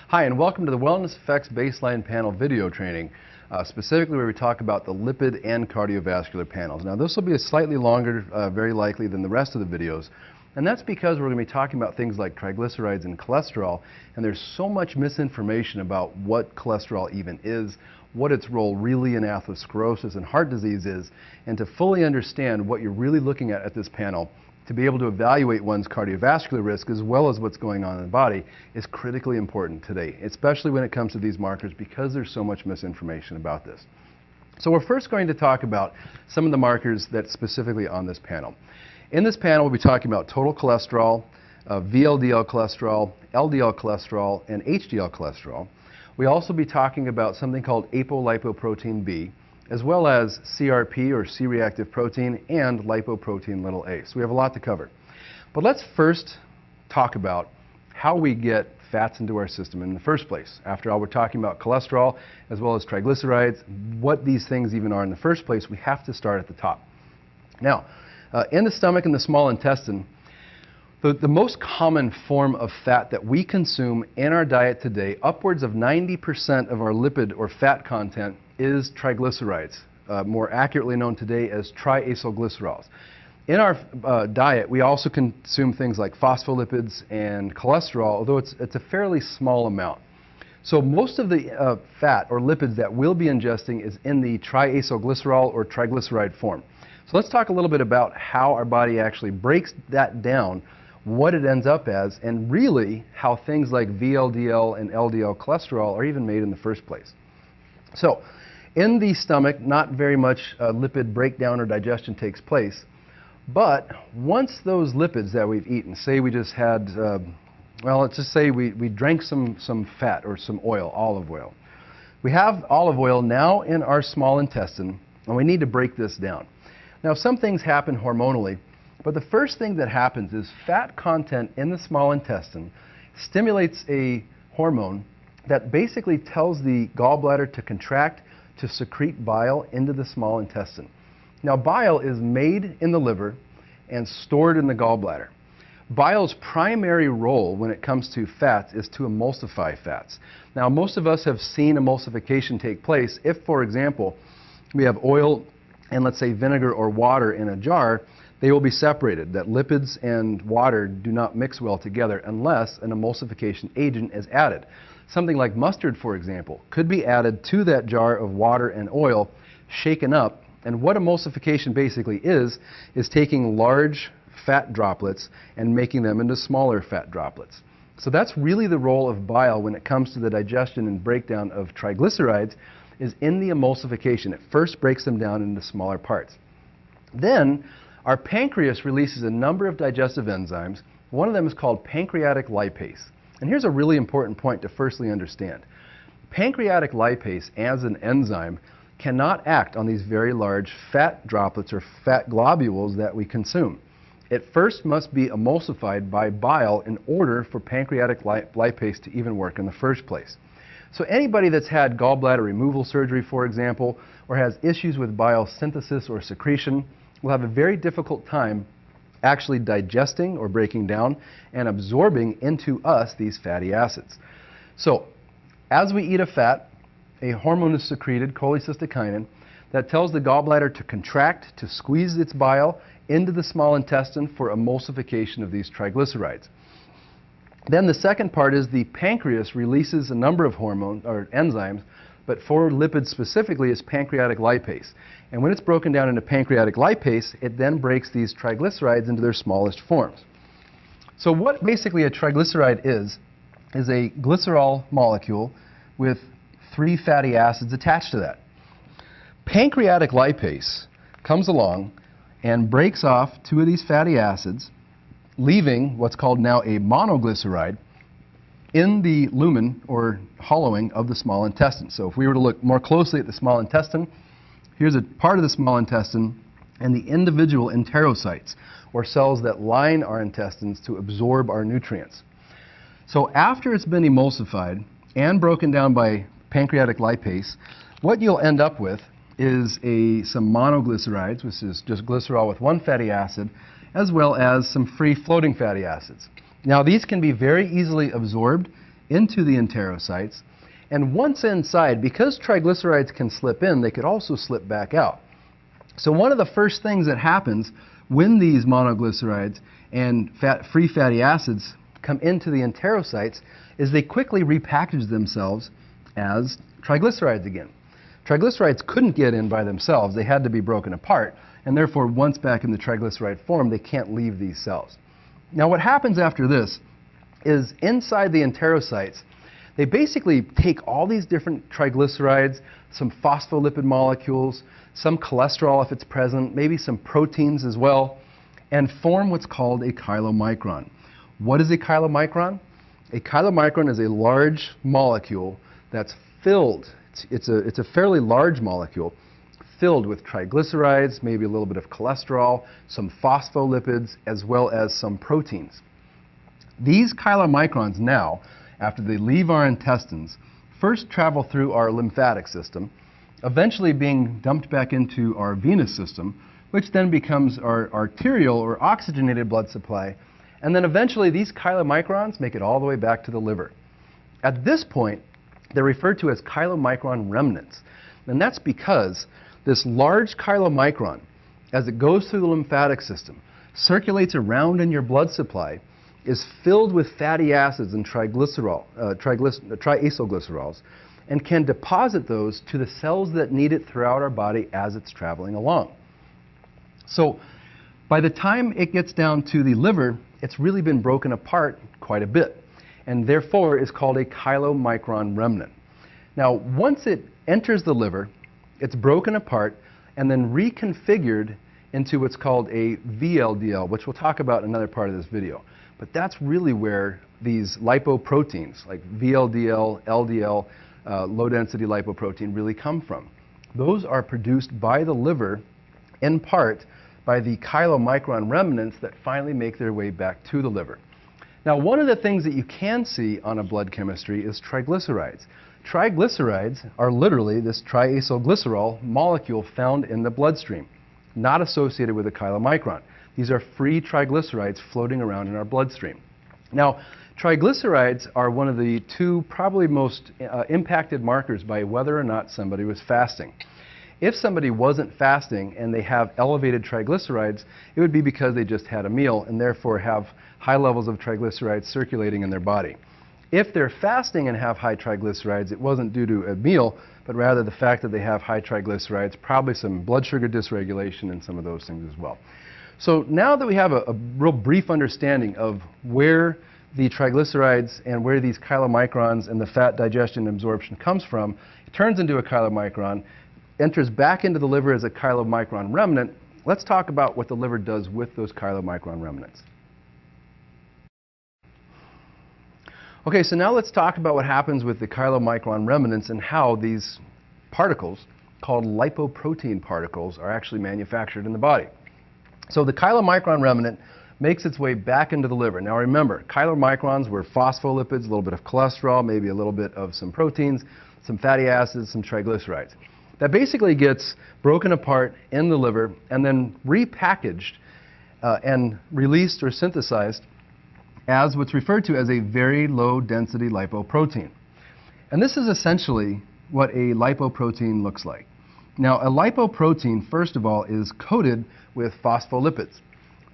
Hi, and welcome to the WellnessFX Baseline Panel video training, specifically where we talk about the lipid and cardiovascular panels. Now, this will be a slightly longer, very likely, than the rest of the videos, and that's because we're going to be talking about things like triglycerides and cholesterol, and there's so much misinformation about what cholesterol even is, what its role really in atherosclerosis and heart disease is, and to fully understand what you're really looking at this panel, to be able to evaluate one's cardiovascular risk as well as what's going on in the body is critically important today, especially when it comes to these markers because there's so much misinformation about this. So we're first going to talk about some of the markers that's specifically on this panel. In this panel, we'll be talking about total cholesterol, VLDL cholesterol, LDL cholesterol, and HDL cholesterol. We'll also be talking about something called apolipoprotein B, as well as CRP, or C-reactive protein, and lipoprotein little a. So we have a lot to cover. But let's first talk about how we get fats into our system in the first place. After all, we're talking about cholesterol as well as triglycerides, what these things even are in the first place. We have to start at the top. Now, in the stomach and the small intestine, the most common form of fat that we consume in our diet today, upwards of 90% of our lipid or fat content is triglycerides, more accurately known today as triacylglycerols. In our diet, we also consume things like phospholipids and cholesterol, although it's a fairly small amount. So most of the fat or lipids that we'll be ingesting is in the triacylglycerol or triglyceride form. So let's talk a little bit about how our body actually breaks that down, what it ends up as, and really how things like VLDL and LDL cholesterol are even made in the first place. So, in the stomach, not very much lipid breakdown or digestion takes place, but once those lipids that we've eaten, say we just had, well, let's just say we drank some fat or some oil, olive oil. We have olive oil now in our small intestine, and we need to break this down. Now, some things happen hormonally, but the first thing that happens is fat content in the small intestine stimulates a hormone that basically tells the gallbladder to contract to secrete bile into the small intestine. Now, bile is made in the liver and stored in the gallbladder. Bile's primary role when it comes to fats is to emulsify fats. Now, most of us have seen emulsification take place if, for example, we have oil and, let's say, vinegar or water in a jar. They will be separated, that lipids and water do not mix well together unless an emulsification agent is added. Something like mustard, for example, could be added to that jar of water and oil, shaken up, and what emulsification basically is taking large fat droplets and making them into smaller fat droplets. So that's really the role of bile when it comes to the digestion and breakdown of triglycerides, is in the emulsification. It first breaks them down into smaller parts. Then, our pancreas releases a number of digestive enzymes. One of them is called pancreatic lipase. And here's a really important point to firstly understand. Pancreatic lipase, as an enzyme, cannot act on these very large fat droplets or fat globules that we consume. It first must be emulsified by bile in order for pancreatic lipase to even work in the first place. So anybody that's had gallbladder removal surgery, for example, or has issues with bile synthesis or secretion, will have a very difficult time actually digesting or breaking down and absorbing into us these fatty acids. So, as we eat a fat, a hormone is secreted, cholecystokinin, that tells the gallbladder to contract, to squeeze its bile into the small intestine for emulsification of these triglycerides. Then the second part is the pancreas releases a number of hormones or enzymes, but for lipids specifically is pancreatic lipase. And when it's broken down into pancreatic lipase, it then breaks these triglycerides into their smallest forms. So what basically a triglyceride is a glycerol molecule with 3 fatty acids attached to that. Pancreatic lipase comes along and breaks off 2 of these fatty acids, leaving what's called now a monoglyceride in the lumen or hollowing of the small intestine. So if we were to look more closely at the small intestine, here's a part of the small intestine and the individual enterocytes, or cells that line our intestines to absorb our nutrients. So after it's been emulsified and broken down by pancreatic lipase, what you'll end up with is some monoglycerides, which is just glycerol with 1 fatty acid, as well as some free floating fatty acids. Now, these can be very easily absorbed into the enterocytes. And once inside, because triglycerides can slip in, they could also slip back out. So one of the first things that happens when these monoglycerides and free fatty acids come into the enterocytes is they quickly repackage themselves as triglycerides again. Triglycerides couldn't get in by themselves. They had to be broken apart, and therefore once back in the triglyceride form, they can't leave these cells. Now what happens after this is inside the enterocytes, they basically take all these different triglycerides, some phospholipid molecules, some cholesterol if it's present, maybe some proteins as well, and form what's called a chylomicron. What is a chylomicron? A chylomicron is a large molecule that's filled, it's a fairly large molecule, filled with triglycerides, maybe a little bit of cholesterol, some phospholipids, as well as some proteins. These chylomicrons now, after they leave our intestines, first travel through our lymphatic system, eventually being dumped back into our venous system, which then becomes our arterial or oxygenated blood supply, and then eventually these chylomicrons make it all the way back to the liver. At this point, they're referred to as chylomicron remnants, and that's because this large chylomicron, as it goes through the lymphatic system, circulates around in your blood supply, is filled with fatty acids and triacylglycerols, and can deposit those to the cells that need it throughout our body as it's traveling along. So by the time it gets down to the liver, it's really been broken apart quite a bit, and therefore is called a chylomicron remnant. Now, once it enters the liver, it's broken apart and then reconfigured into what's called a VLDL, which we'll talk about in another part of this video. But that's really where these lipoproteins, like VLDL, LDL, low-density lipoprotein, really come from. Those are produced by the liver, in part, by the chylomicron remnants that finally make their way back to the liver. Now, one of the things that you can see on a blood chemistry is triglycerides. Triglycerides are literally this triacylglycerol molecule found in the bloodstream, not associated with a chylomicron. These are free triglycerides floating around in our bloodstream. Now, triglycerides are one of the two probably most impacted markers by whether or not somebody was fasting. If somebody wasn't fasting and they have elevated triglycerides, it would be because they just had a meal and therefore have high levels of triglycerides circulating in their body. If they're fasting and have high triglycerides, it wasn't due to a meal, but rather the fact that they have high triglycerides, probably some blood sugar dysregulation and some of those things as well. So now that we have a real brief understanding of where the triglycerides and where these chylomicrons and the fat digestion and absorption comes from, it turns into a chylomicron, enters back into the liver as a chylomicron remnant. Let's talk about what the liver does with those chylomicron remnants. Okay, so now let's talk about what happens with the chylomicron remnants and how these particles, called lipoprotein particles, are actually manufactured in the body. So the chylomicron remnant makes its way back into the liver. Now remember, chylomicrons were phospholipids, a little bit of cholesterol, maybe a little bit of some proteins, some fatty acids, some triglycerides. That basically gets broken apart in the liver and then repackaged and released or synthesized as what's referred to as a very low density lipoprotein. And this is essentially what a lipoprotein looks like. Now, a lipoprotein, first of all, is coated with phospholipids.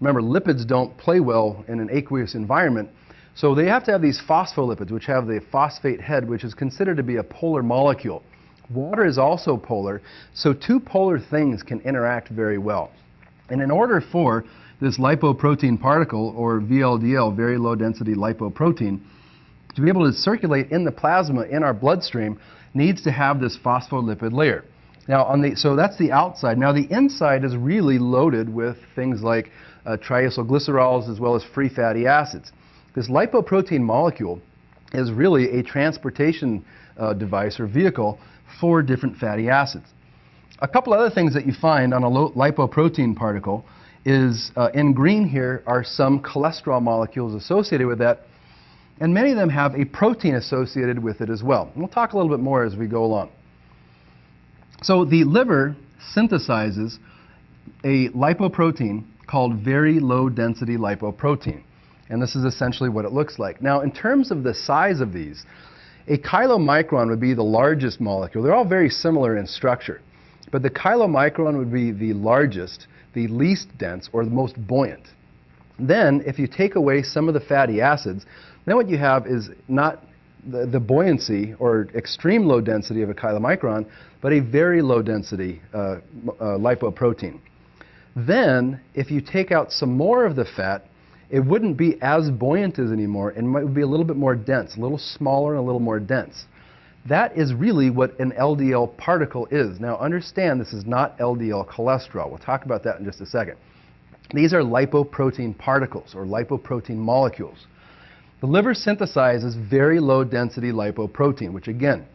Remember, lipids don't play well in an aqueous environment, so they have to have these phospholipids, which have the phosphate head, which is considered to be a polar molecule. Water is also polar, so two polar things can interact very well. And in order for this lipoprotein particle, or VLDL, very low density lipoprotein, to be able to circulate in the plasma in our bloodstream, needs to have this phospholipid layer. Now, so that's the outside. Now, the inside is really loaded with things like triacylglycerols as well as free fatty acids. This lipoprotein molecule is really a transportation device or vehicle for different fatty acids. A couple other things that you find on a lipoprotein particle is in green here are some cholesterol molecules associated with that, and many of them have a protein associated with it as well. And we'll talk a little bit more as we go along. So the liver synthesizes a lipoprotein called very low density lipoprotein. And this is essentially what it looks like. Now, in terms of the size of these, a chylomicron would be the largest molecule. They're all very similar in structure. But the chylomicron would be the largest, the least dense, or the most buoyant. Then, if you take away some of the fatty acids, then what you have is not the buoyancy or extreme low density of a chylomicron, but a very low density lipoprotein. Then, if you take out some more of the fat, it wouldn't be as buoyant as anymore, and it would be a little bit more dense, a little smaller and a little more dense. That is really what an LDL particle is. Now understand, this is not LDL cholesterol. We'll talk about that in just a second. These are lipoprotein particles, or lipoprotein molecules. The liver synthesizes very low density lipoprotein, which again,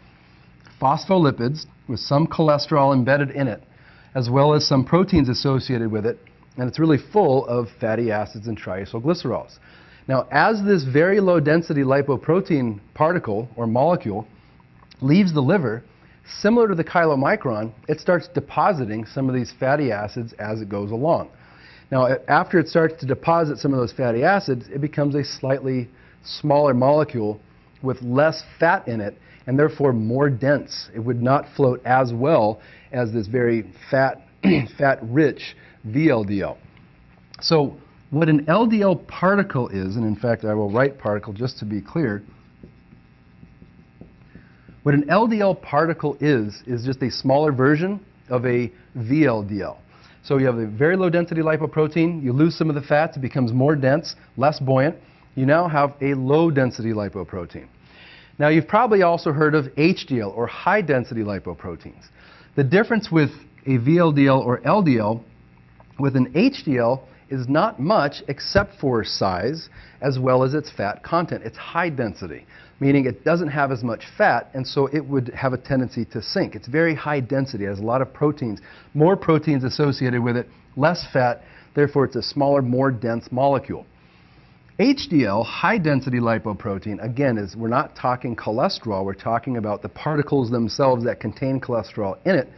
phospholipids with some cholesterol embedded in it, as well as some proteins associated with it, and it's really full of fatty acids and triacylglycerols. Now, as this very low density lipoprotein particle or molecule leaves the liver, similar to the chylomicron, it starts depositing some of these fatty acids as it goes along. Now, after it starts to deposit some of those fatty acids, it becomes a slightly smaller molecule with less fat in it, and therefore more dense. It would not float as well as this very fat-rich VLDL. So what an LDL particle is, and in fact I will write particle just to be clear, what an LDL particle is just a smaller version of a VLDL. So you have a very low density lipoprotein, you lose some of the fats, it becomes more dense, less buoyant. You now have a low density lipoprotein. Now you've probably also heard of HDL, or high density lipoproteins. The difference with a VLDL or LDL with an HDL is not much except for size as well as its fat content. It's high density, meaning it doesn't have as much fat, and so it would have a tendency to sink. It's very high density. It has a lot of proteins, more proteins associated with it, less fat, therefore it's a smaller, more dense molecule. HDL, high density lipoprotein, again, we're not talking cholesterol, we're talking about the particles themselves that contain cholesterol in it.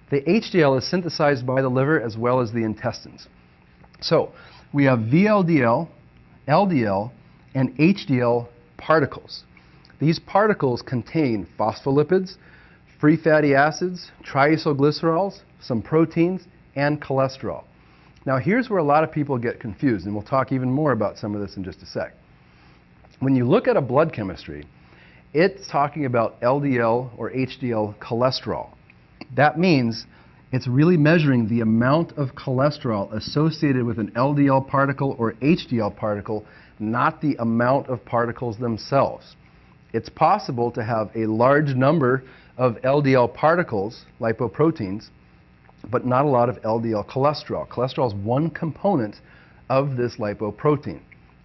The HDL is synthesized by the liver as well as the intestines. So we have VLDL, LDL, and HDL particles. These particles contain phospholipids, free fatty acids, triacylglycerols, some proteins, and cholesterol. Now here's where a lot of people get confused, and we'll talk even more about some of this in just a sec. When you look at a blood chemistry, it's talking about LDL or HDL cholesterol. That means it's really measuring the amount of cholesterol associated with an LDL particle or HDL particle, not the amount of particles themselves. It's possible to have a large number of LDL particles, lipoproteins, but not a lot of LDL cholesterol. Cholesterol is one component of this lipoprotein.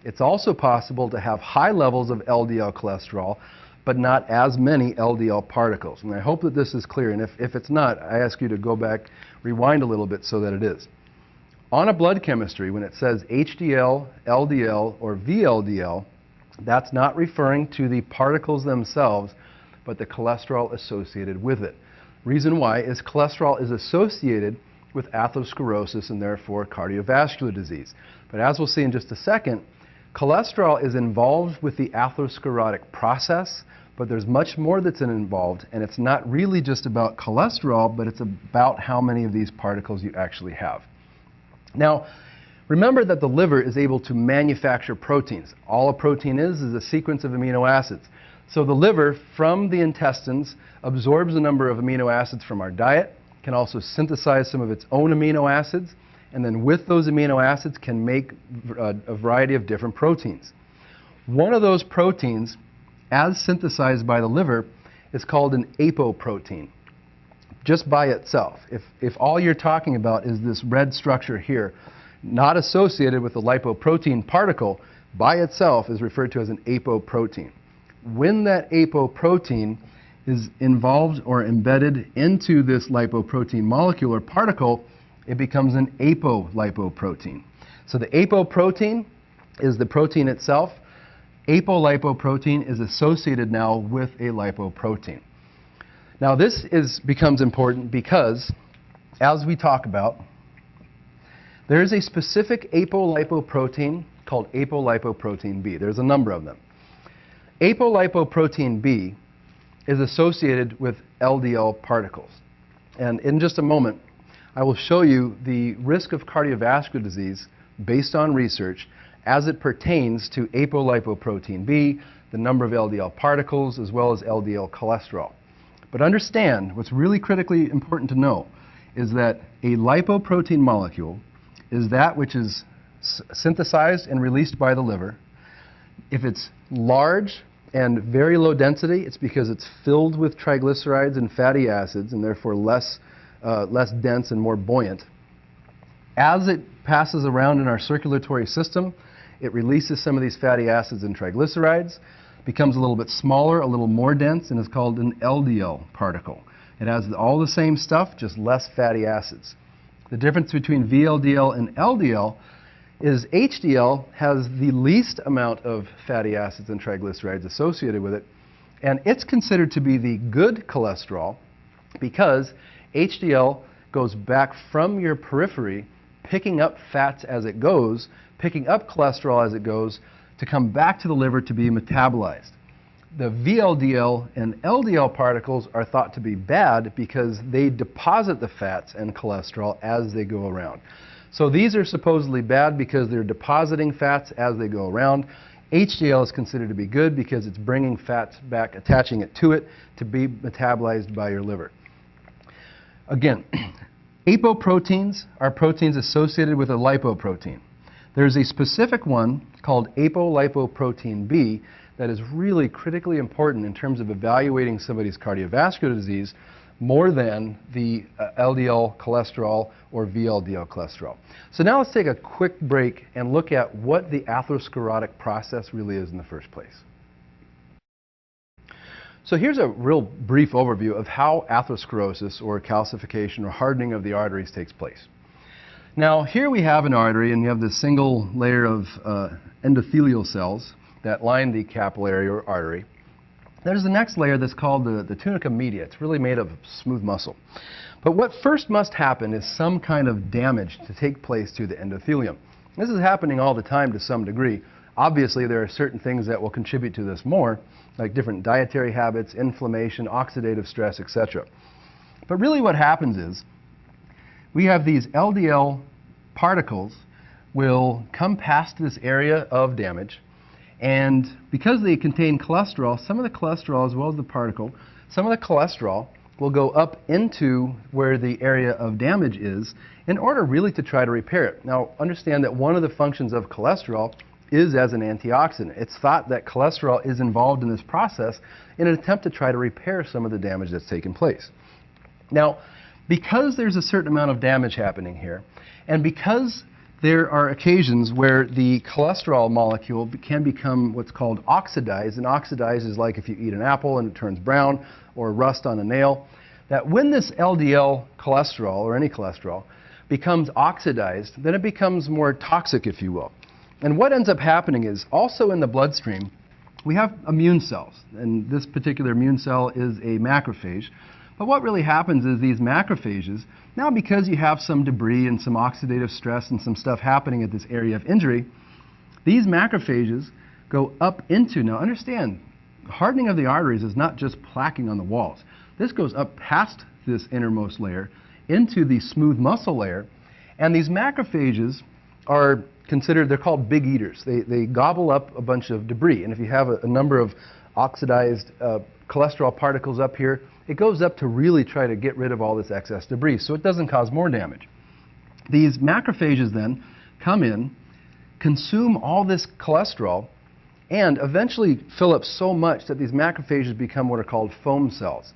It's also possible to have high levels of LDL cholesterol, but not as many LDL particles. And I hope that this is clear, and if it's not, I ask you to go back, rewind a little bit so that it is. On a blood chemistry, when it says HDL, LDL, or VLDL, that's not referring to the particles themselves, but the cholesterol associated with it. Reason why is cholesterol is associated with atherosclerosis and therefore cardiovascular disease. But as we'll see in just a second, cholesterol is involved with the atherosclerotic process, but there's much more that's involved, and it's not really just about cholesterol, but it's about how many of these particles you actually have. Now, remember that the liver is able to manufacture proteins. All a protein is a sequence of amino acids. So the liver, from the intestines, absorbs a number of amino acids from our diet, can also synthesize some of its own amino acids, and then with those amino acids can make a variety of different proteins. One of those proteins, as synthesized by the liver, is called an apoprotein, just by itself. If all you're talking about is this red structure here, not associated with the lipoprotein particle, by itself is referred to as an apoprotein. When that apoprotein is involved or embedded into this lipoprotein molecule or particle, it becomes an apolipoprotein. So the apoprotein is the protein itself. Apolipoprotein is associated now with a lipoprotein. Now this becomes important because, as we talk about, there is a specific apolipoprotein called apolipoprotein B. There's a number of them. Apolipoprotein B is associated with LDL particles. And in just a moment, I will show you the risk of cardiovascular disease based on research as it pertains to apolipoprotein B, the number of LDL particles, as well as LDL cholesterol. But understand, what's really critically important to know is that a lipoprotein molecule is that which is synthesized and released by the liver. If it's large and very low density, it's because it's filled with triglycerides and fatty acids and therefore less dense and more buoyant. As it passes around in our circulatory system, it releases some of these fatty acids and triglycerides, becomes a little bit smaller, a little more dense, and is called an LDL particle. It has all the same stuff, just less fatty acids. The difference between VLDL and LDL is HDL has the least amount of fatty acids and triglycerides associated with it, and it's considered to be the good cholesterol because HDL goes back from your periphery, picking up fats as it goes, picking up cholesterol as it goes, to come back to the liver to be metabolized. The VLDL and LDL particles are thought to be bad because they deposit the fats and cholesterol as they go around. So these are supposedly bad because they're depositing fats as they go around. HDL is considered to be good because it's bringing fats back, attaching it to be metabolized by your liver. Again, apoproteins are proteins associated with a lipoprotein. There's a specific one called apolipoprotein B that is really critically important in terms of evaluating somebody's cardiovascular disease more than the LDL cholesterol or VLDL cholesterol. So now let's take a quick break and look at what the atherosclerotic process really is in the first place. So here's a real brief overview of how atherosclerosis or calcification or hardening of the arteries takes place. Now here we have an artery and you have this single layer of endothelial cells that line the capillary or artery. There's the next layer that's called the tunica media. It's really made of smooth muscle. But what first must happen is some kind of damage to take place to the endothelium. This is happening all the time to some degree. Obviously there are certain things that will contribute to this more, like different dietary habits, inflammation, oxidative stress, etc. But really what happens is we have these LDL particles will come past this area of damage, and because they contain cholesterol, some of the cholesterol as well as the particle, some of the cholesterol will go up into where the area of damage is in order really to try to repair it. Now understand that one of the functions of cholesterol is as an antioxidant. It's thought that cholesterol is involved in this process in an attempt to try to repair some of the damage that's taken place. Now, because there's a certain amount of damage happening here, and because there are occasions where the cholesterol molecule can become what's called oxidized, and oxidized is like if you eat an apple and it turns brown, or rust on a nail, that when this LDL cholesterol, or any cholesterol, becomes oxidized, then it becomes more toxic, if you will. And what ends up happening is also in the bloodstream, we have immune cells, and this particular immune cell is a macrophage. But what really happens is these macrophages, now because you have some debris and some oxidative stress and some stuff happening at this area of injury, these macrophages go up into, now understand, hardening of the arteries is not just plaquing on the walls. This goes up past this innermost layer into the smooth muscle layer, and these macrophages are considered, they're called big eaters. They gobble up a bunch of debris, and if you have a number of oxidized cholesterol particles up here, it goes up to really try to get rid of all this excess debris so it doesn't cause more damage. These macrophages then come in, consume all this cholesterol, and eventually fill up so much that these macrophages become what are called foam cells.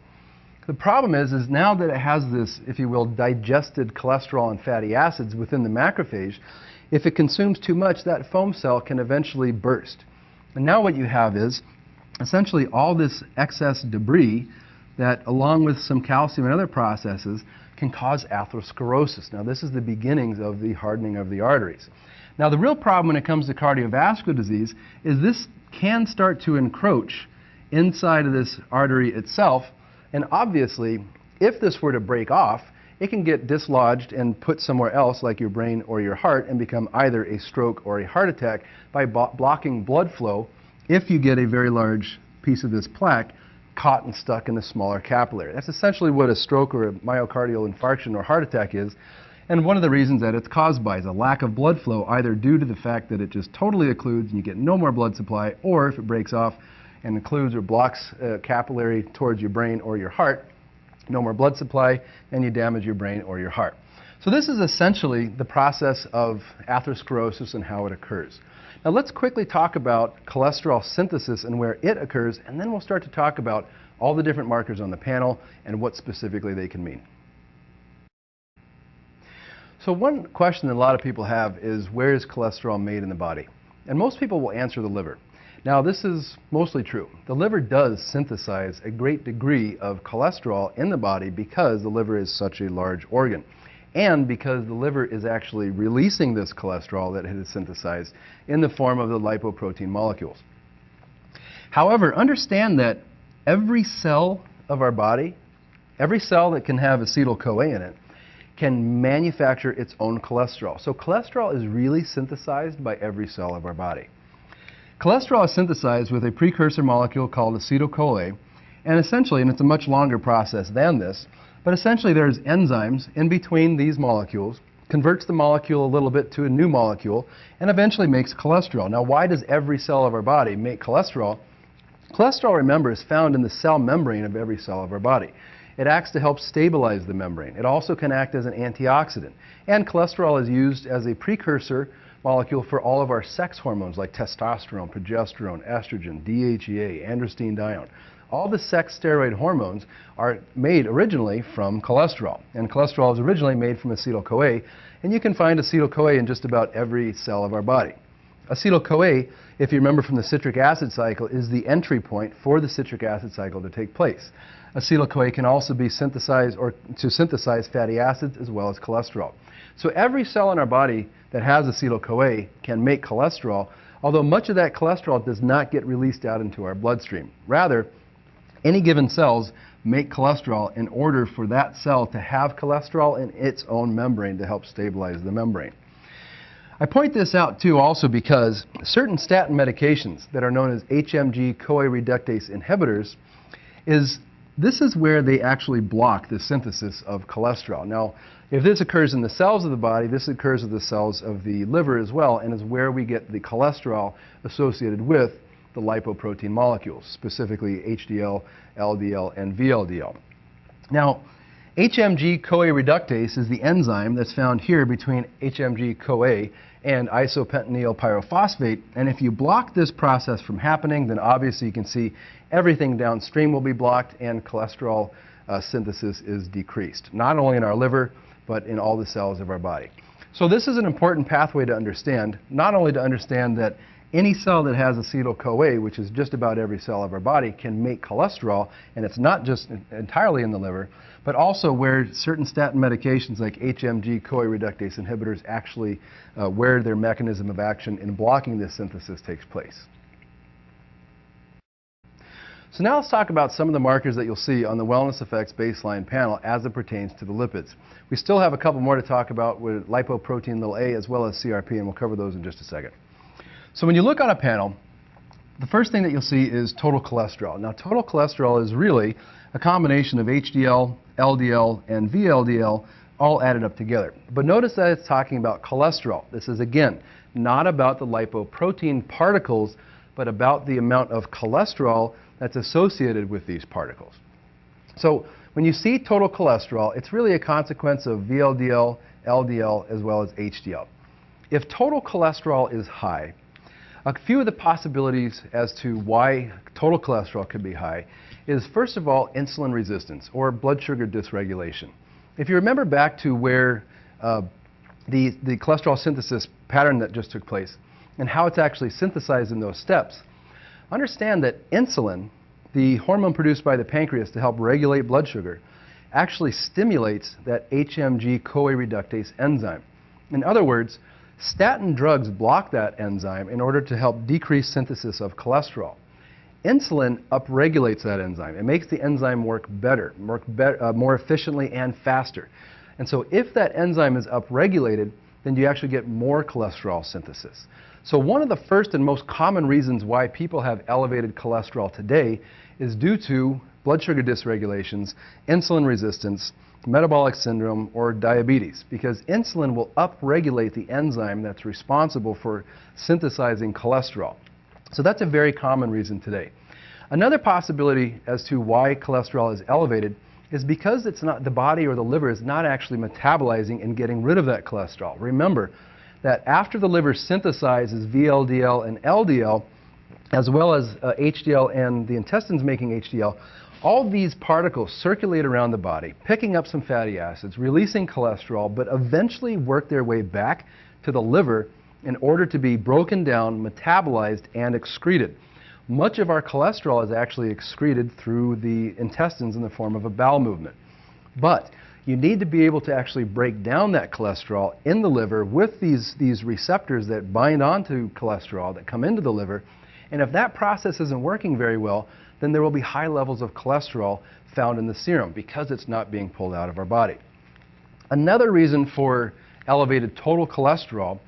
The problem is now that it has this, if you will, digested cholesterol and fatty acids within the macrophage, if it consumes too much, that foam cell can eventually burst. And now what you have is essentially all this excess debris that, along with some calcium and other processes, can cause atherosclerosis. Now this is the beginnings of the hardening of the arteries. Now the real problem when it comes to cardiovascular disease is this can start to encroach inside of this artery itself, and obviously if this were to break off, it can get dislodged and put somewhere else like your brain or your heart and become either a stroke or a heart attack by blocking blood flow if you get a very large piece of this plaque caught and stuck in the smaller capillary. That's essentially what a stroke or a myocardial infarction or heart attack is. And one of the reasons that it's caused by is a lack of blood flow, either due to the fact that it just totally occludes and you get no more blood supply, or if it breaks off and occludes or blocks capillary towards your brain or your heart, no more blood supply, and you damage your brain or your heart. So this is essentially the process of atherosclerosis and how it occurs. Now let's quickly talk about cholesterol synthesis and where it occurs, and then we'll start to talk about all the different markers on the panel and what specifically they can mean. So one question that a lot of people have is, where is cholesterol made in the body? And most people will answer the liver. Now this is mostly true. The liver does synthesize a great degree of cholesterol in the body because the liver is such a large organ, and because the liver is actually releasing this cholesterol that it has synthesized in the form of the lipoprotein molecules. However, understand that every cell of our body, every cell that can have acetyl-CoA in it, can manufacture its own cholesterol. So cholesterol is really synthesized by every cell of our body. Cholesterol is synthesized with a precursor molecule called acetyl-CoA, and essentially, and it's a much longer process than this, but essentially there's enzymes in between these molecules, converts the molecule a little bit to a new molecule, and eventually makes cholesterol. Now why does every cell of our body make cholesterol? Cholesterol, remember, is found in the cell membrane of every cell of our body. It acts to help stabilize the membrane. It also can act as an antioxidant. And cholesterol is used as a precursor molecule for all of our sex hormones like testosterone, progesterone, estrogen, DHEA, androstenedione. All the sex steroid hormones are made originally from cholesterol. And cholesterol is originally made from acetyl-CoA. And you can find acetyl-CoA in just about every cell of our body. Acetyl-CoA, if you remember from the citric acid cycle, is the entry point for the citric acid cycle to take place. Acetyl-CoA can also be synthesized or to synthesize fatty acids as well as cholesterol. So every cell in our body that has acetyl-CoA can make cholesterol, although much of that cholesterol does not get released out into our bloodstream. Rather, any given cells make cholesterol in order for that cell to have cholesterol in its own membrane to help stabilize the membrane. I point this out too also because certain statin medications that are known as HMG-CoA reductase inhibitors this is where they actually block the synthesis of cholesterol. Now, if this occurs in the cells of the body, this occurs in the cells of the liver as well, and is where we get the cholesterol associated with the lipoprotein molecules, specifically HDL, LDL, and VLDL. Now, HMG-CoA reductase is the enzyme that's found here between HMG-CoA and isopentenyl pyrophosphate, and if you block this process from happening, then obviously you can see everything downstream will be blocked and cholesterol synthesis is decreased, not only in our liver, but in all the cells of our body. So this is an important pathway to understand, not only to understand that any cell that has acetyl-CoA, which is just about every cell of our body, can make cholesterol, and it's not just entirely in the liver, but also where certain statin medications like HMG-CoA reductase inhibitors actually, where their mechanism of action in blocking this synthesis takes place. So now let's talk about some of the markers that you'll see on the WellnessFX baseline panel as it pertains to the lipids. We still have a couple more to talk about with lipoprotein a as well as CRP, and we'll cover those in just a second. So when you look on a panel, the first thing that you'll see is total cholesterol. Now total cholesterol is really a combination of HDL, LDL, and VLDL all added up together. But notice that it's talking about cholesterol. This is, again, not about the lipoprotein particles, but about the amount of cholesterol that's associated with these particles. So when you see total cholesterol, it's really a consequence of VLDL, LDL, as well as HDL. If total cholesterol is high, a few of the possibilities as to why total cholesterol could be high is, first of all, insulin resistance or blood sugar dysregulation. If you remember back to where the cholesterol synthesis pattern that just took place and how it's actually synthesized in those steps, understand that insulin, the hormone produced by the pancreas to help regulate blood sugar, actually stimulates that HMG-CoA reductase enzyme. In other words, statin drugs block that enzyme in order to help decrease synthesis of cholesterol. Insulin upregulates that enzyme. It makes the enzyme work better, more efficiently and faster. And so if that enzyme is upregulated, then you actually get more cholesterol synthesis. So one of the first and most common reasons why people have elevated cholesterol today is due to blood sugar dysregulations, insulin resistance, metabolic syndrome, or diabetes, because insulin will upregulate the enzyme that's responsible for synthesizing cholesterol. So that's a very common reason today. Another possibility as to why cholesterol is elevated is because it's not, the body or the liver is not actually metabolizing and getting rid of that cholesterol. Remember that after the liver synthesizes VLDL and LDL, as well as HDL and the intestines making HDL, all these particles circulate around the body, picking up some fatty acids, releasing cholesterol, but eventually work their way back to the liver in order to be broken down, metabolized, and excreted. Much of our cholesterol is actually excreted through the intestines in the form of a bowel movement. But you need to be able to actually break down that cholesterol in the liver with these receptors that bind onto cholesterol that come into the liver. And if that process isn't working very well, then there will be high levels of cholesterol found in the serum because it's not being pulled out of our body. Another reason for elevated total cholesterol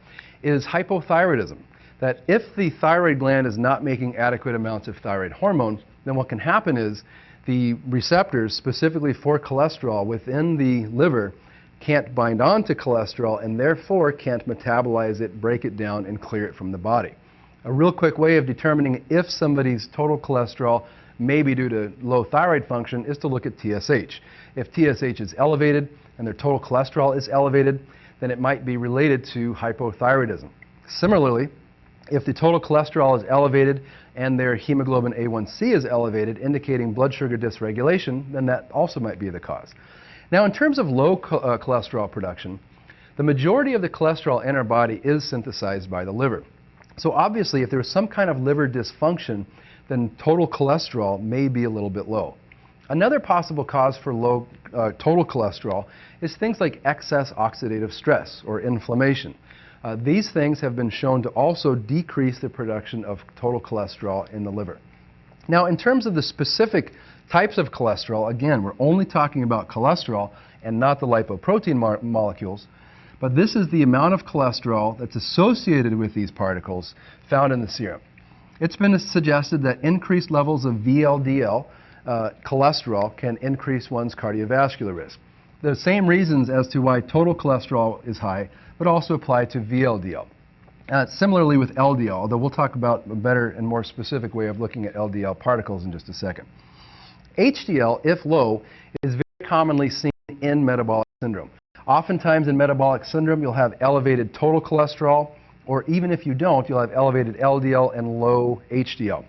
is hypothyroidism. That if the thyroid gland is not making adequate amounts of thyroid hormone, then what can happen is the receptors specifically for cholesterol within the liver can't bind on to cholesterol and therefore can't metabolize it, break it down, and clear it from the body. A real quick way of determining if somebody's total cholesterol may be due to low thyroid function is to look at TSH. If TSH is elevated and their total cholesterol is elevated, then it might be related to hypothyroidism. Similarly, if the total cholesterol is elevated and their hemoglobin A1C is elevated, indicating blood sugar dysregulation, then that also might be the cause. Now, in terms of low cholesterol production, the majority of the cholesterol in our body is synthesized by the liver. So obviously, if there's some kind of liver dysfunction, then total cholesterol may be a little bit low. Another possible cause for low total cholesterol is things like excess oxidative stress or inflammation. These things have been shown to also decrease the production of total cholesterol in the liver. Now, in terms of the specific types of cholesterol, again, we're only talking about cholesterol and not the lipoprotein molecules, but this is the amount of cholesterol that's associated with these particles found in the serum. It's been suggested that increased levels of VLDL cholesterol can increase one's cardiovascular risk. The same reasons as to why total cholesterol is high but also apply to VLDL. Similarly with LDL, although we'll talk about a better and more specific way of looking at LDL particles in just a second. HDL, if low, is very commonly seen in metabolic syndrome. Oftentimes in metabolic syndrome, you'll have elevated total cholesterol, or even if you don't, you'll have elevated LDL and low HDL.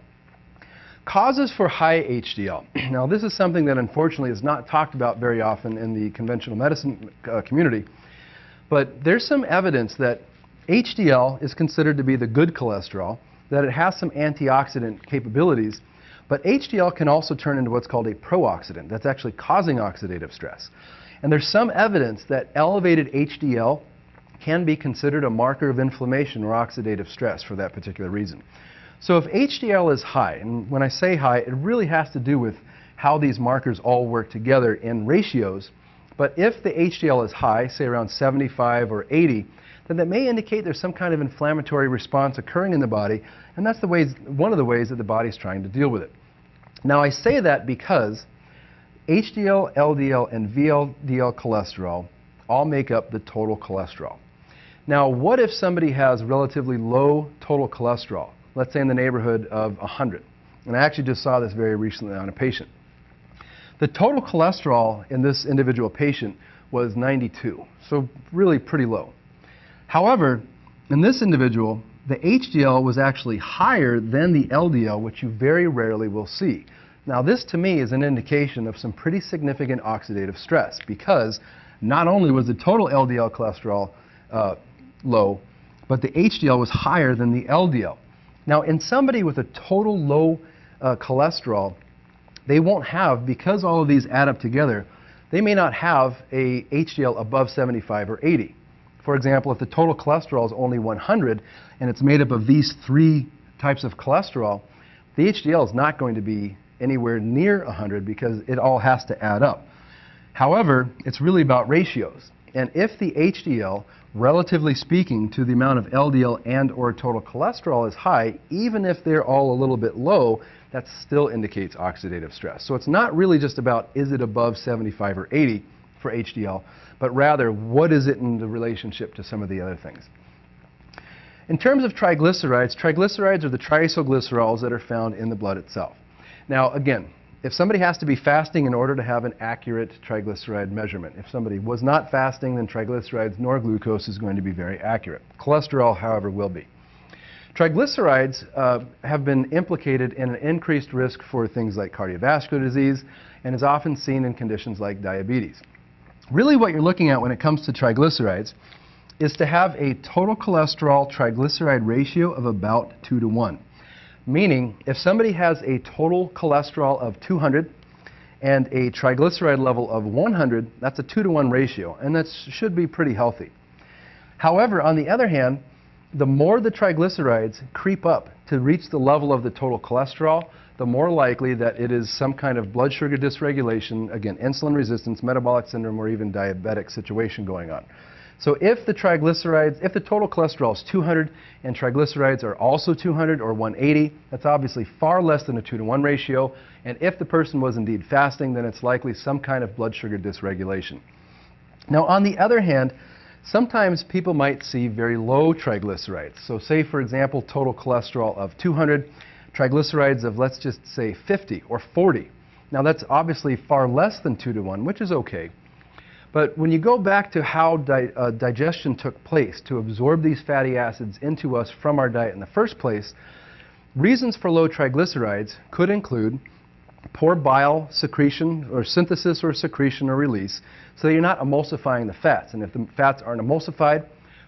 Causes for high HDL. Now, this is something that unfortunately is not talked about very often in the conventional medicine community, but there's some evidence that HDL is considered to be the good cholesterol, that it has some antioxidant capabilities, but HDL can also turn into what's called a pro-oxidant that's actually causing oxidative stress. And there's some evidence that elevated HDL can be considered a marker of inflammation or oxidative stress for that particular reason. So if HDL is high, and when I say high, it really has to do with how these markers all work together in ratios. But if the HDL is high, say around 75 or 80, then that may indicate there's some kind of inflammatory response occurring in the body, and that's one of the ways that the body's trying to deal with it. Now, I say that because HDL, LDL, and VLDL cholesterol all make up the total cholesterol. Now, what if somebody has relatively low total cholesterol, let's say in the neighborhood of 100? And I actually just saw this very recently on a patient. The total cholesterol in this individual patient was 92, so really pretty low. However, in this individual, the HDL was actually higher than the LDL, which you very rarely will see. Now, this to me is an indication of some pretty significant oxidative stress, because not only was the total LDL cholesterol low, but the HDL was higher than the LDL. Now, in somebody with a total low cholesterol, they won't have, because all of these add up together, they may not have a HDL above 75 or 80. For example, if the total cholesterol is only 100 and it's made up of these three types of cholesterol, the HDL is not going to be anywhere near 100 because it all has to add up. However, it's really about ratios. And if the HDL, relatively speaking to the amount of LDL and or total cholesterol is high, even if they're all a little bit low, that still indicates oxidative stress. So it's not really just about is it above 75 or 80 for HDL, but rather what is it in the relationship to some of the other things. In terms of triglycerides, triglycerides are the triacylglycerols that are found in the blood itself. Now again, if somebody has to be fasting in order to have an accurate triglyceride measurement, if somebody was not fasting, then triglycerides nor glucose is going to be very accurate. Cholesterol, however, will be. Triglycerides have been implicated in an increased risk for things like cardiovascular disease and is often seen in conditions like diabetes. Really what you're looking at when it comes to triglycerides is to have a total cholesterol triglyceride ratio of about 2 to 1. Meaning, if somebody has a total cholesterol of 200 and a triglyceride level of 100, that's a 2 to 1 ratio, and that should be pretty healthy. However, on the other hand, the more the triglycerides creep up to reach the level of the total cholesterol, the more likely that it is some kind of blood sugar dysregulation, again, insulin resistance, metabolic syndrome, or even diabetic situation going on. So if the total cholesterol is 200 and triglycerides are also 200 or 180, that's obviously far less than a 2 to 1 ratio. And if the person was indeed fasting, then it's likely some kind of blood sugar dysregulation. Now, on the other hand, sometimes people might see very low triglycerides. So say, for example, total cholesterol of 200, triglycerides of, let's just say, 50 or 40. Now, that's obviously far less than 2 to 1, which is okay. But when you go back to how digestion took place to absorb these fatty acids into us from our diet in the first place, reasons for low triglycerides could include poor bile secretion or synthesis or secretion or release, so that you're not emulsifying the fats. And if the fats aren't emulsified,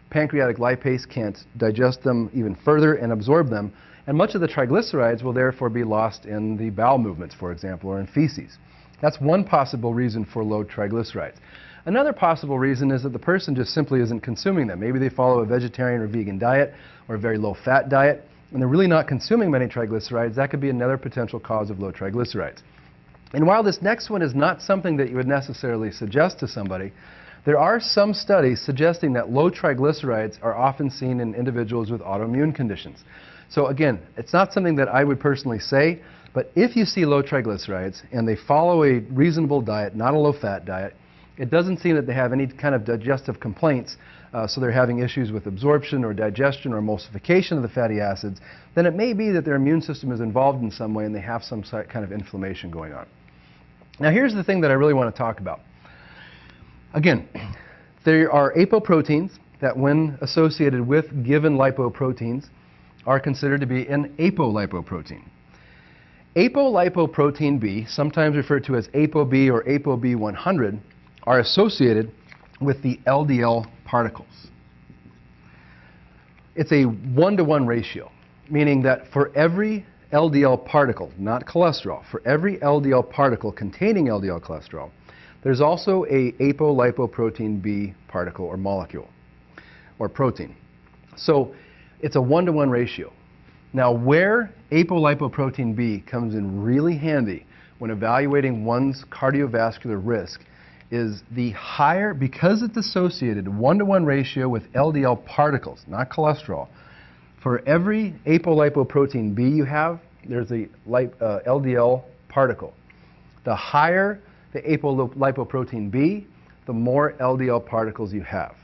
pancreatic lipase can't digest them even further and absorb them, and much of the triglycerides will therefore be lost in the bowel movements, for example, or in feces. That's one possible reason for low triglycerides. Another possible reason is that the person just simply isn't consuming them. Maybe they follow a vegetarian or vegan diet or a very low-fat diet, and they're really not consuming many triglycerides. That could be another potential cause of low triglycerides. And while this next one is not something that you would necessarily suggest to somebody, there are some studies suggesting that low triglycerides are often seen in individuals with autoimmune conditions. So again, it's not something that I would personally say, but if you see low triglycerides and they follow a reasonable diet, not a low-fat diet, it doesn't seem that they have any kind of digestive complaints, so they're having issues with absorption or digestion or emulsification of the fatty acids, then it may be that their immune system is involved in some way and they have some kind of inflammation going on. Now here's the thing that I really want to talk about. Again, there are apoproteins that when associated with given lipoproteins are considered to be an apolipoprotein. Apolipoprotein B, sometimes referred to as ApoB or ApoB100, are associated with the LDL particles. It's a 1-to-1 ratio, meaning that for every LDL particle, not cholesterol, for every LDL particle containing LDL cholesterol, there's also a apolipoprotein B particle or molecule or protein. So it's a 1-to-1 ratio. Now, where apolipoprotein B comes in really handy when evaluating one's cardiovascular risk is the higher, because it's associated 1-to-1 ratio with LDL particles, not cholesterol. For every apolipoprotein B you have, there's a LDL particle. The higher the apolipoprotein B, the more LDL particles you have.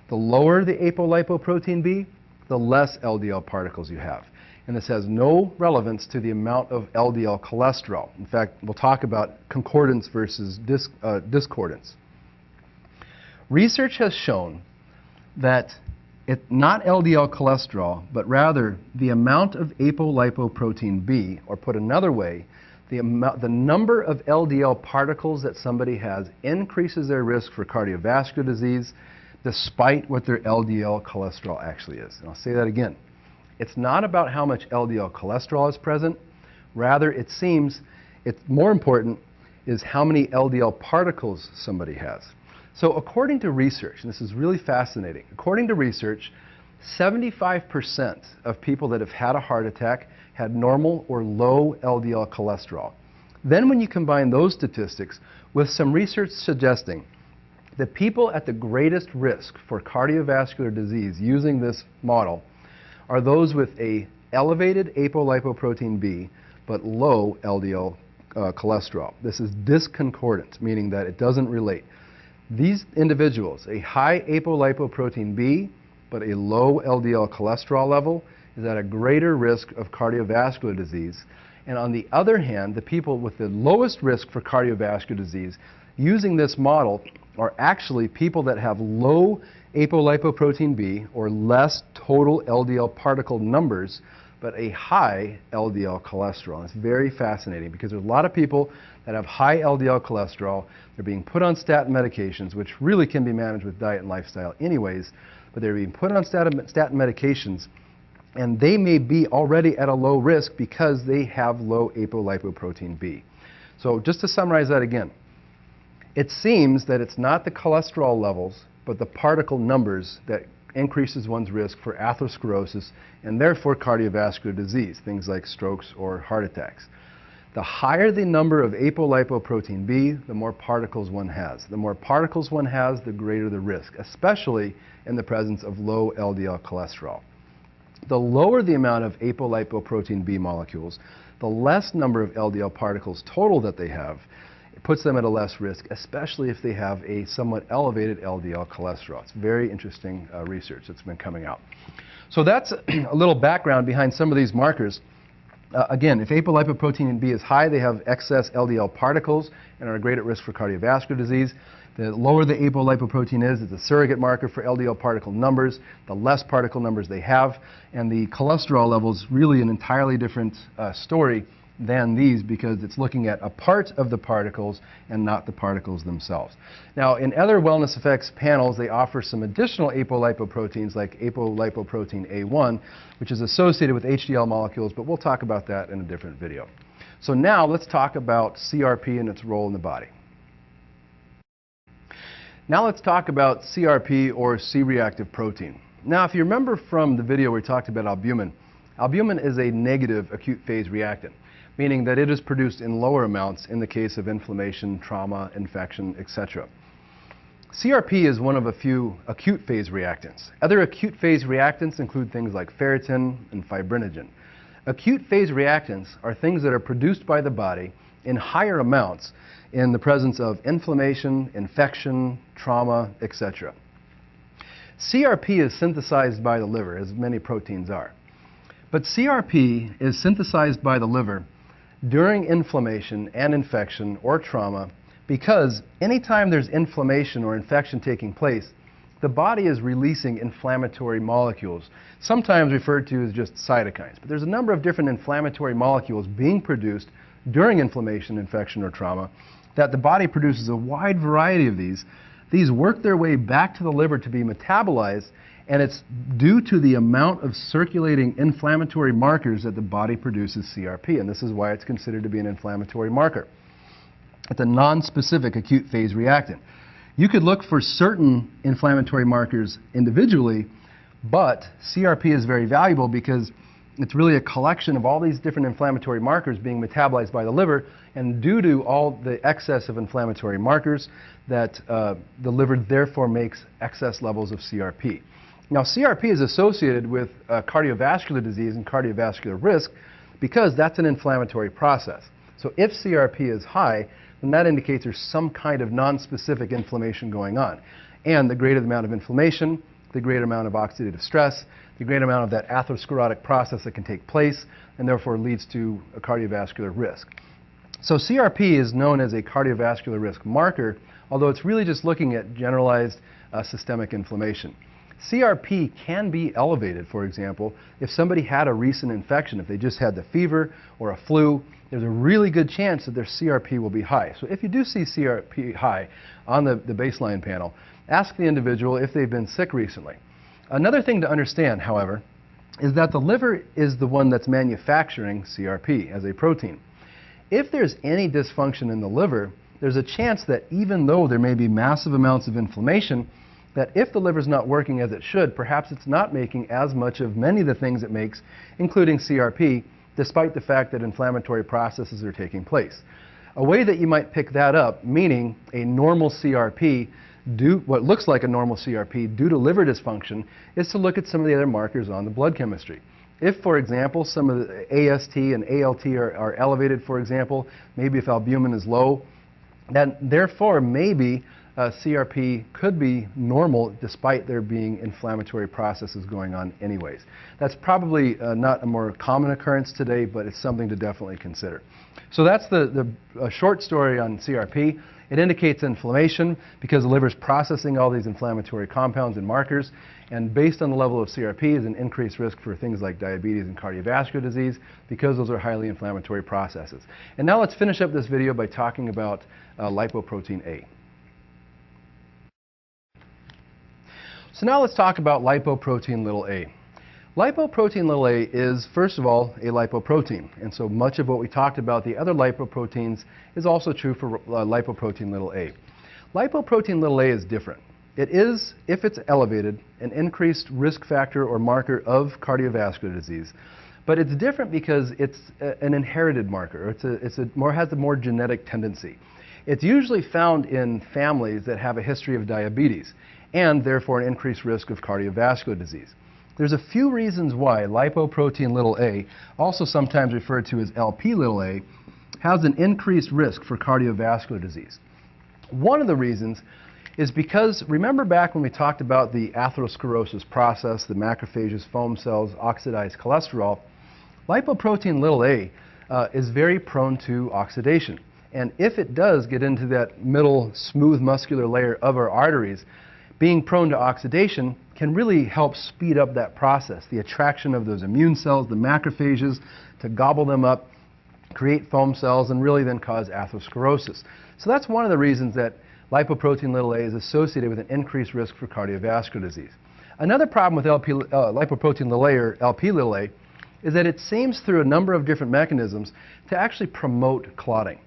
The lower the apolipoprotein B, the less LDL particles you have. And this has no relevance to the amount of LDL cholesterol. In fact, we'll talk about concordance versus discordance. Research has shown that it's not LDL cholesterol, but rather the amount of apolipoprotein B, or put another way, the number of LDL particles that somebody has increases their risk for cardiovascular disease despite what their LDL cholesterol actually is. And I'll say that again. It's not about how much LDL cholesterol is present. Rather, it seems it's more important is how many LDL particles somebody has. So according to research, and this is really fascinating, according to research, 75% of people that have had a heart attack had normal or low LDL cholesterol. Then when you combine those statistics with some research suggesting that people at the greatest risk for cardiovascular disease using this model are those with a elevated apolipoprotein B but low LDL cholesterol. This is disconcordant, meaning that it doesn't relate. These individuals, a high apolipoprotein B but a low LDL cholesterol level, is at a greater risk of cardiovascular disease. And on the other hand, the people with the lowest risk for cardiovascular disease using this model are actually people that have low apolipoprotein B or less total LDL particle numbers, but a high LDL cholesterol. It's very fascinating because there's a lot of people that have high LDL cholesterol. They're being put on statin medications, which really can be managed with diet and lifestyle anyways, but they're being put on statin medications, and they may be already at a low risk because they have low apolipoprotein B. So just to summarize that again, it seems that it's not the cholesterol levels, but the particle numbers that increases one's risk for atherosclerosis and therefore cardiovascular disease, things like strokes or heart attacks. The higher the number of apolipoprotein B, the more particles one has. The more particles one has, the greater the risk, especially in the presence of low LDL cholesterol. The lower the amount of apolipoprotein B molecules, the less number of LDL particles total that they have. It puts them at a less risk, especially if they have a somewhat elevated LDL cholesterol. It's very interesting research that's been coming out. So that's a little background behind some of these markers. Again, if apolipoprotein B is high, they have excess LDL particles and are great at risk for cardiovascular disease. The lower the apolipoprotein is, it's a surrogate marker for LDL particle numbers. The less particle numbers they have, and the cholesterol level is really an entirely different story than these because it's looking at a part of the particles and not the particles themselves. Now, in other WellnessFX panels, they offer some additional apolipoproteins like apolipoprotein A1, which is associated with HDL molecules, but we'll talk about that in a different video. So now let's talk about CRP and its role in the body. Now let's talk about CRP, or C-reactive protein. Now, if you remember from the video where we talked about albumin, albumin is a negative acute phase reactant, meaning that it is produced in lower amounts in the case of inflammation, trauma, infection, etc. CRP is one of a few acute phase reactants. Other acute phase reactants include things like ferritin and fibrinogen. Acute phase reactants are things that are produced by the body in higher amounts in the presence of inflammation, infection, trauma, etc. CRP is synthesized by the liver, as many proteins are. But CRP is synthesized by the liver during inflammation and infection or trauma because anytime there's inflammation or infection taking place, the body is releasing inflammatory molecules, sometimes referred to as just cytokines. But there's a number of different inflammatory molecules being produced during inflammation, infection, or trauma that the body produces a wide variety of these. These work their way back to the liver to be metabolized, and it's due to the amount of circulating inflammatory markers that the body produces CRP, and this is why it's considered to be an inflammatory marker. It's a non-specific acute phase reactant. You could look for certain inflammatory markers individually, but CRP is very valuable because it's really a collection of all these different inflammatory markers being metabolized by the liver, and due to all the excess of inflammatory markers, that the liver therefore makes excess levels of CRP. Now, CRP is associated with cardiovascular disease and cardiovascular risk because that's an inflammatory process. So if CRP is high, then that indicates there's some kind of non-specific inflammation going on. And the greater the amount of inflammation, the greater amount of oxidative stress, the greater amount of that atherosclerotic process that can take place, and therefore leads to a cardiovascular risk. So CRP is known as a cardiovascular risk marker, although it's really just looking at generalized systemic inflammation. CRP can be elevated, for example, if somebody had a recent infection. If they just had the fever or a flu, there's a really good chance that their CRP will be high. So if you do see CRP high on the baseline panel, ask the individual if they've been sick recently. Another thing to understand, however, is that the liver is the one that's manufacturing CRP as a protein. If there's any dysfunction in the liver, there's a chance that even though there may be massive amounts of inflammation, that if the liver's not working as it should, perhaps it's not making as much of many of the things it makes, including CRP, despite the fact that inflammatory processes are taking place. A way that you might pick that up, meaning a normal CRP, what looks like a normal CRP due to liver dysfunction, is to look at some of the other markers on the blood chemistry. If, for example, some of the AST and ALT are elevated, for example, maybe if albumin is low, then therefore maybe CRP could be normal despite there being inflammatory processes going on anyways. That's probably not a more common occurrence today, but it's something to definitely consider. So that's the short story on CRP. It indicates inflammation because the liver is processing all these inflammatory compounds and markers, and based on the level of CRP is an increased risk for things like diabetes and cardiovascular disease because those are highly inflammatory processes. And now let's finish up this video by talking about lipoprotein A. So now let's talk about lipoprotein a. Lipoprotein a is, first of all, a lipoprotein. And so much of what we talked about, the other lipoproteins, is also true for lipoprotein a. Lipoprotein a is different. It is, if it's elevated, an increased risk factor or marker of cardiovascular disease. But it's different because it's an inherited marker. It has a more genetic tendency. It's usually found in families that have a history of diabetes and therefore an increased risk of cardiovascular disease. There's a few reasons why lipoprotein a, also sometimes referred to as LP(a), has an increased risk for cardiovascular disease. One of the reasons is because, remember back when we talked about the atherosclerosis process, the macrophages, foam cells, oxidized cholesterol, lipoprotein a is very prone to oxidation. And if it does get into that middle smooth muscular layer of our arteries, being prone to oxidation can really help speed up that process, the attraction of those immune cells, the macrophages, to gobble them up, create foam cells, and really then cause atherosclerosis. So that's one of the reasons that lipoprotein a is associated with an increased risk for cardiovascular disease. Another problem with lipoprotein a or LP(a) is that it seems through a number of different mechanisms to actually promote clotting.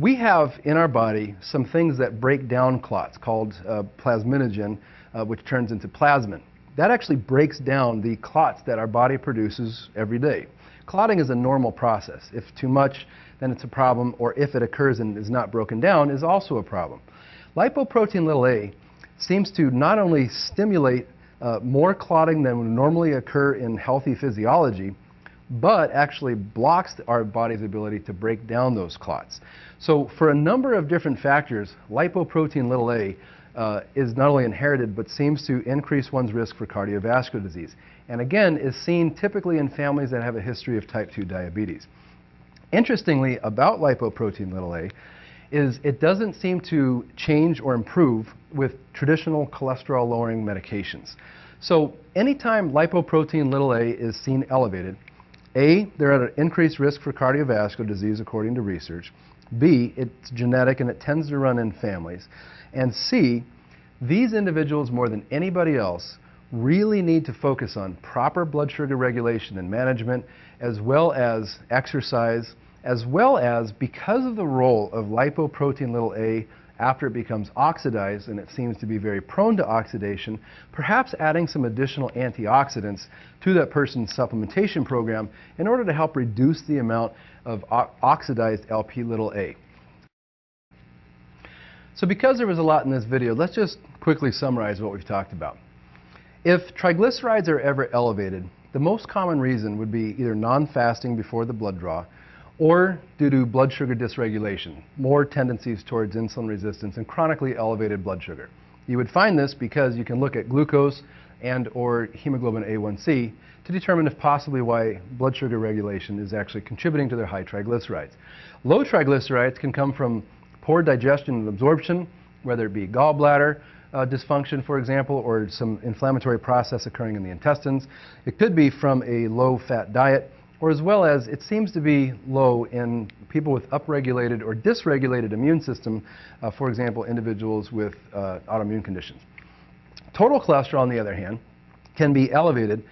We have in our body some things that break down clots called plasminogen, which turns into plasmin. That actually breaks down the clots that our body produces every day. Clotting is a normal process. If too much, then it's a problem, or if it occurs and is not broken down, is also a problem. Lipoprotein a seems to not only stimulate more clotting than would normally occur in healthy physiology, but actually blocks our body's ability to break down those clots. So for a number of different factors, lipoprotein a is not only inherited, but seems to increase one's risk for cardiovascular disease. And again, is seen typically in families that have a history of type 2 diabetes. Interestingly, about lipoprotein a is it doesn't seem to change or improve with traditional cholesterol-lowering medications. So anytime lipoprotein a is seen elevated, A, they're at an increased risk for cardiovascular disease according to research. B, it's genetic and it tends to run in families. And C, these individuals more than anybody else really need to focus on proper blood sugar regulation and management, as well as exercise, as well as, because of the role of lipoprotein a after it becomes oxidized, and it seems to be very prone to oxidation, perhaps adding some additional antioxidants to that person's supplementation program in order to help reduce the amount of oxidized LP(a). So because there was a lot in this video, let's just quickly summarize what we've talked about. If triglycerides are ever elevated, the most common reason would be either non-fasting before the blood draw, or due to blood sugar dysregulation, more tendencies towards insulin resistance and chronically elevated blood sugar. You would find this because you can look at glucose and or hemoglobin A1C to determine if possibly why blood sugar regulation is actually contributing to their high triglycerides. Low triglycerides can come from poor digestion and absorption, whether it be gallbladder dysfunction, for example, or some inflammatory process occurring in the intestines. It could be from a low-fat diet, or as well as it seems to be low in people with upregulated or dysregulated immune system, for example, individuals with autoimmune conditions. Total cholesterol, on the other hand, can be elevated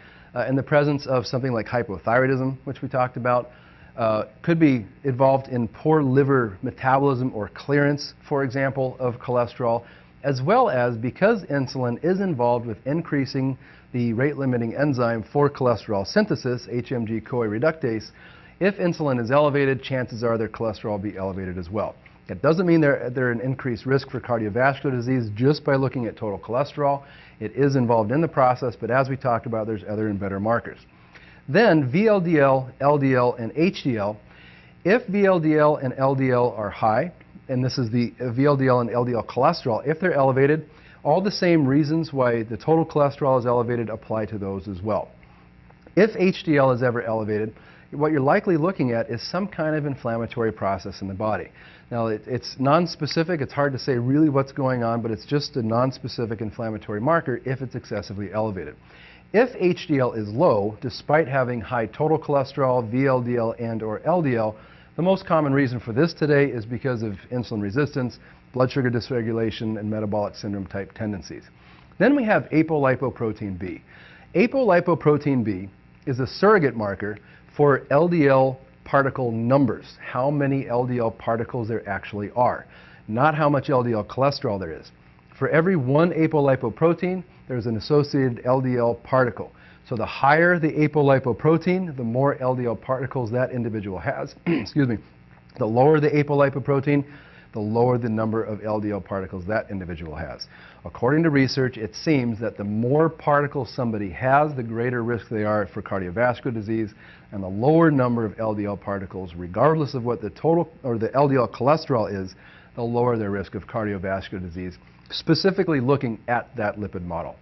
in the presence of something like hypothyroidism, which we talked about, could be involved in poor liver metabolism or clearance, for example, of cholesterol, as well as because insulin is involved with increasing the rate-limiting enzyme for cholesterol synthesis, HMG-CoA reductase, If insulin is elevated, chances are their cholesterol will be elevated as well. It doesn't mean they're an increased risk for cardiovascular disease just by looking at total cholesterol. It is involved in the process, but as we talked about, there's other and better markers. Then VLDL, LDL, and HDL. If VLDL and LDL are high, and this is the VLDL and LDL cholesterol, if they're elevated, all the same reasons why the total cholesterol is elevated apply to those as well. If HDL is ever elevated, what you're likely looking at is some kind of inflammatory process in the body. Now, it's non-specific. It's hard to say really what's going on, but it's just a non-specific inflammatory marker if it's excessively elevated. If HDL is low, despite having high total cholesterol, VLDL, and/or LDL, the most common reason for this today is because of insulin resistance, blood sugar dysregulation, and metabolic syndrome type tendencies. Then we have apolipoprotein B. Apolipoprotein B is a surrogate marker for LDL particle numbers, how many LDL particles there actually are, not how much LDL cholesterol there is. For every one apolipoprotein, there's an associated LDL particle. So the higher the apolipoprotein, the more LDL particles that individual has. Excuse me. The lower the apolipoprotein, the lower the number of LDL particles that individual has. According to research, it seems that the more particles somebody has, the greater risk they are for cardiovascular disease, and the lower number of LDL particles, regardless of what the total or the LDL cholesterol is, the lower their risk of cardiovascular disease, specifically looking at that lipid model.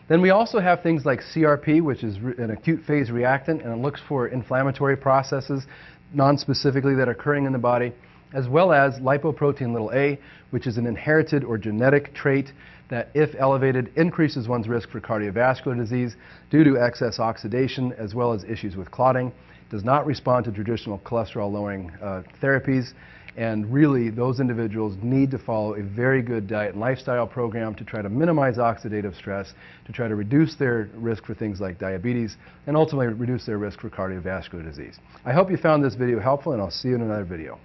Then we also have things like CRP, which is an acute phase reactant, and it looks for inflammatory processes, non-specifically that are occurring in the body, as well as lipoprotein a, which is an inherited or genetic trait that, if elevated, increases one's risk for cardiovascular disease due to excess oxidation as well as issues with clotting, does not respond to traditional cholesterol-lowering therapies, and really those individuals need to follow a very good diet and lifestyle program to try to minimize oxidative stress, to try to reduce their risk for things like diabetes, and ultimately reduce their risk for cardiovascular disease. I hope you found this video helpful, and I'll see you in another video.